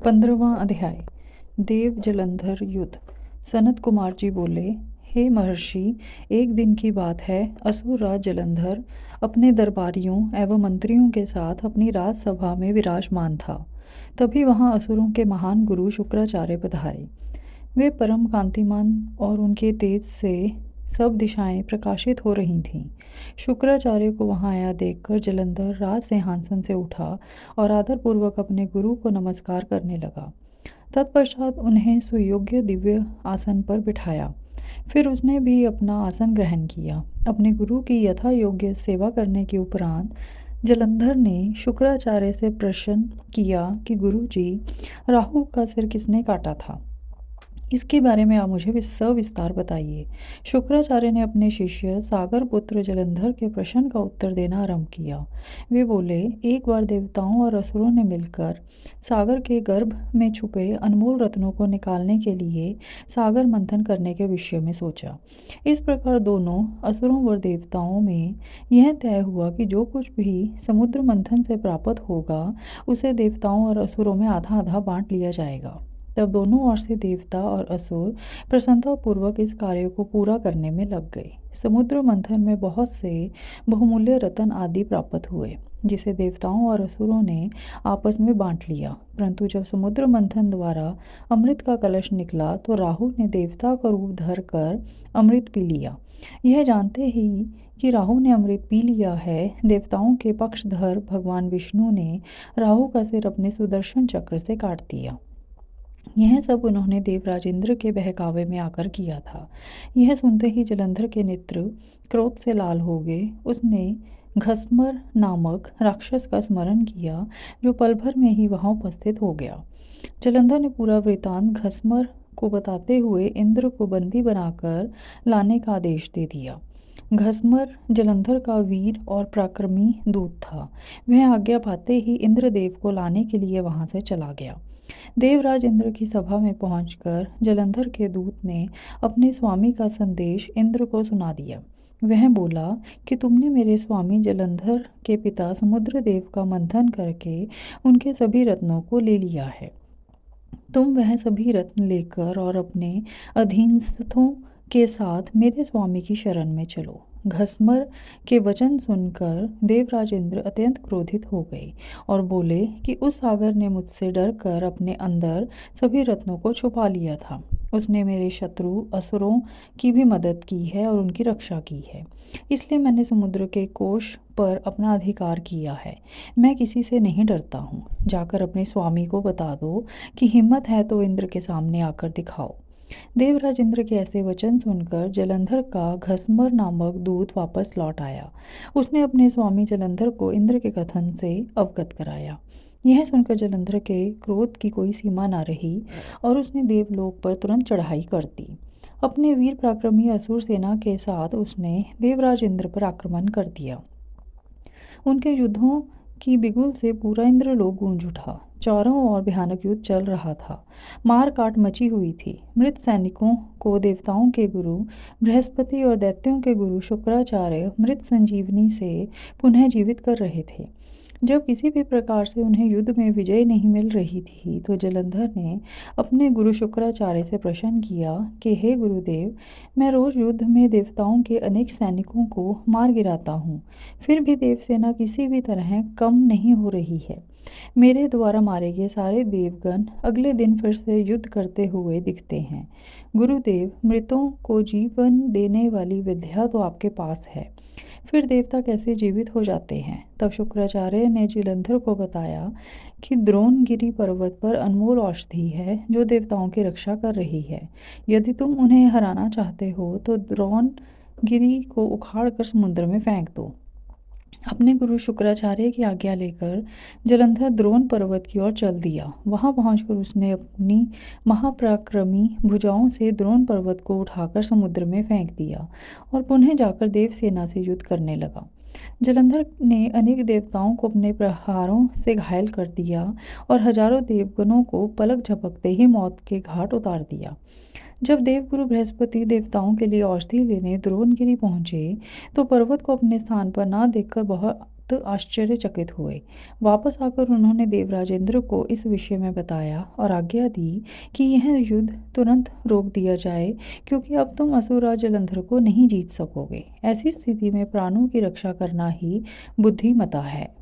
15वां अध्याय। देव जलंधर युद्ध। सनत कुमार जी बोले, हे महर्षि, एक दिन की बात है, असुर राज जलंधर अपने दरबारियों एवं मंत्रियों के साथ अपनी राजसभा में विराजमान था। तभी वहाँ असुरों के महान गुरु शुक्राचार्य पधारे। वे परम कांतिमान और उनके तेज से सब दिशाएं प्रकाशित हो रही थीं। शुक्राचार्य को वहां आया देखकर जलंधर राज सिंहासन से उठा और आदरपूर्वक अपने गुरु को नमस्कार करने लगा। तत्पश्चात उन्हें सुयोग्य दिव्य आसन पर बिठाया। फिर उसने भी अपना आसन ग्रहण किया। अपने गुरु की यथा योग्य सेवा करने के उपरांत जलंधर ने शुक्राचार्य से प्रश्न किया कि गुरु जी, राहु का सिर किसने काटा था? इसके बारे में आप मुझे सविस्तार बताइए। शुक्राचार्य ने अपने शिष्य सागर पुत्र जलंधर के प्रश्न का उत्तर देना आरंभ किया। वे बोले, एक बार देवताओं और असुरों ने मिलकर सागर के गर्भ में छुपे अनमोल रत्नों को निकालने के लिए सागर मंथन करने के विषय में सोचा। इस प्रकार दोनों असुरों व देवताओं में यह तय हुआ कि जो कुछ भी समुद्र मंथन से प्राप्त होगा उसे देवताओं और असुरों में आधा आधा बांट लिया जाएगा। तब दोनों ओर से देवता और असुर प्रसन्नतापूर्वक इस कार्य को पूरा करने में लग गए। समुद्र मंथन में बहुत से बहुमूल्य रत्न आदि प्राप्त हुए, जिसे देवताओं और असुरों ने आपस में बांट लिया। परंतु जब समुद्र मंथन द्वारा अमृत का कलश निकला तो राहु ने देवता का रूप धर कर अमृत पी लिया। यह जानते ही कि राहु ने अमृत पी लिया है, देवताओं के पक्षधर भगवान विष्णु ने राहु का सिर अपने सुदर्शन चक्र से काट दिया। यह सब उन्होंने देवराज इंद्र के बहकावे में आकर किया था। यह सुनते ही जलंधर के नेत्र क्रोध से लाल हो गए। उसने घस्मर नामक राक्षस का स्मरण किया, जो पल भर में ही वहां उपस्थित हो गया। जलंधर ने पूरा वृतांत घस्मर को बताते हुए इंद्र को बंदी बनाकर लाने का आदेश दे दिया। घस्मर जलंधर का वीर और पराक्रमी दूत था। वह आज्ञा पाते ही इंद्रदेव को लाने के लिए वहां से चला गया। देवराज इंद्र की सभा में पहुंचकर जलंधर के दूत ने अपने स्वामी का संदेश इंद्र को सुना दिया। वह बोला कि तुमने मेरे स्वामी जलंधर के पिता समुद्रदेव का मंथन करके उनके सभी रत्नों को ले लिया है। तुम वह सभी रत्न लेकर और अपने अधीनस्थों के साथ मेरे स्वामी की शरण में चलो। घस्मर के वचन सुनकर देवराज इंद्र अत्यंत क्रोधित हो गए और बोले कि उस सागर ने मुझसे डर कर अपने अंदर सभी रत्नों को छुपा लिया था। उसने मेरे शत्रु असुरों की भी मदद की है और उनकी रक्षा की है। इसलिए मैंने समुद्र के कोश पर अपना अधिकार किया है। मैं किसी से नहीं डरता हूँ। जाकर अपने स्वामी को बता दो कि हिम्मत है तो इंद्र के सामने आकर दिखाओ। देवराज इंद्र के ऐसे वचन सुनकर जलंधर का घस्मर नामक दूत वापस लौट आया। उसने अपने स्वामी जलंधर को इंद्र के कथन से अवगत कराया। यह सुनकर जलंधर के क्रोध की कोई सीमा न रही और उसने देवलोक पर तुरंत चढ़ाई कर दी। अपने वीर पराक्रमी असुर सेना के साथ उसने देवराज इंद्र पर आक्रमण कर दिया। उनके युद्धों की बिगुल से पूरा इंद्रलोक गूंज उठा। चारों ओर भयानक युद्ध चल रहा था। मार काट मची हुई थी। मृत सैनिकों को देवताओं के गुरु बृहस्पति और दैत्यों के गुरु शुक्राचार्य मृत संजीवनी से पुनः जीवित कर रहे थे। जब किसी भी प्रकार से उन्हें युद्ध में विजय नहीं मिल रही थी तो जलंधर ने अपने गुरु शुक्राचार्य से प्रश्न किया कि हे गुरुदेव, मैं रोज युद्ध में देवताओं के अनेक सैनिकों को मार गिराता हूँ, फिर भी देवसेना किसी भी तरह कम नहीं हो रही है। मेरे द्वारा मारे गए सारे देवगण अगले दिन फिर से युद्ध करते हुए दिखते हैं। गुरुदेव, मृतों को जीवन देने वाली विद्या तो आपके पास है, फिर देवता कैसे जीवित हो जाते हैं? तब शुक्राचार्य ने जलंधर को बताया कि द्रोणगिरि पर्वत पर अनमोल औषधि है जो देवताओं की रक्षा कर रही है। यदि तुम उन्हें हराना चाहते हो तो द्रोणगिरि को उखाड़ कर समुद्र में फेंक दो। अपने गुरु शुक्राचार्य की आज्ञा लेकर जलंधर द्रोण पर्वत की ओर चल दिया। वहां पहुंचकर उसने अपनी महापराक्रमी भुजाओं से द्रोण पर्वत को उठाकर समुद्र में फेंक दिया और पुनः जाकर देवसेना से युद्ध करने लगा। जलंधर ने अनेक देवताओं को अपने प्रहारों से घायल कर दिया और हजारों देवगणों को पलक झपकते ही मौत के घाट उतार दिया। जब देवगुरु बृहस्पति देवताओं के लिए औषधि लेने द्रोणगिरि पहुंचे तो पर्वत को अपने स्थान पर ना देखकर बहुत भक्त आश्चर्यचकित हुए। वापस आकर उन्होंने देवराजेंद्र को इस विषय में बताया और आज्ञा दी कि यह युद्ध तुरंत रोक दिया जाए, क्योंकि अब तुम असुरराज जलंधर को नहीं जीत सकोगे। ऐसी स्थिति में प्राणों की रक्षा करना ही बुद्धिमता है।